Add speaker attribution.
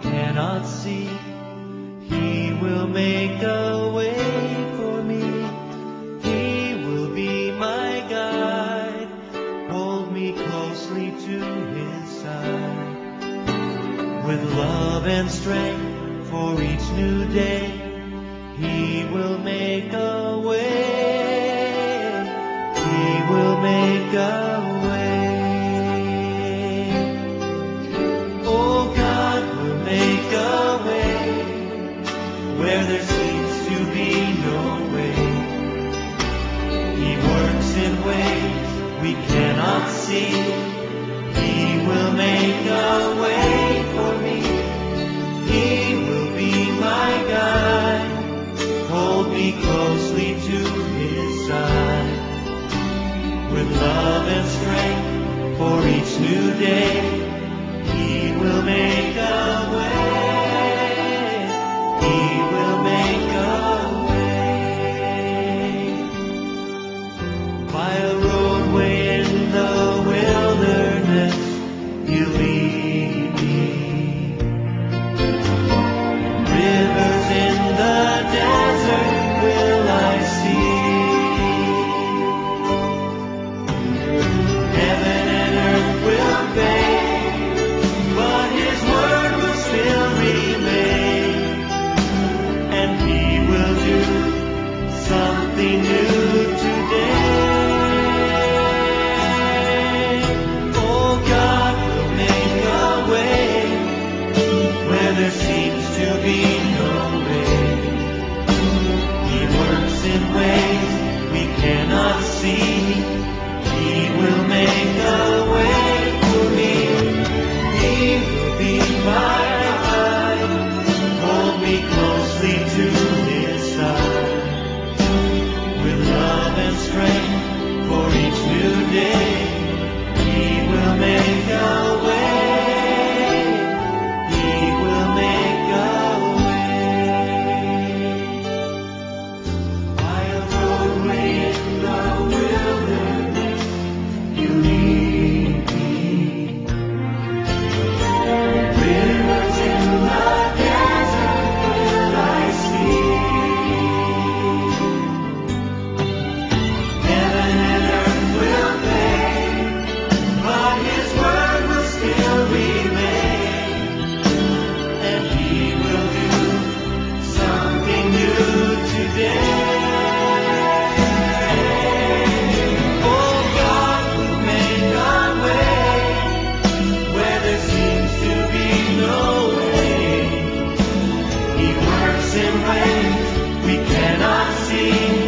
Speaker 1: cannot see. He will make a way for me. He will be my guide. Hold me closely to his side. With love and strength for each new day, he will make a way. He will make a way. Oh, God will make a way where there seems to be no way. He works in ways we cannot see. He will make a way for me. He will be my guide. Hold me closely to his side. With love and strength for each new day, he will make a way. He will make a way. By a roadway in the wilderness, he'll lead me. Rivers in the desert will I see. Heaven and earth will fade, but his word will still remain. And he will do something new today. Oh, God will make a way where there seems to be no way. He works in ways we cannot see. He will make a way for me. He will be my guide. Hold me closely to his side. With love and strength for each new day, he will make a way. He will make a way. By a roadway in the wilderness, you lead me. Rivers in the desert will I see. Heaven and earth will fade, but his word will still remain. And he will do something new today. Oh, God will make a way where there seems to be no way. He works in ways we cannot see.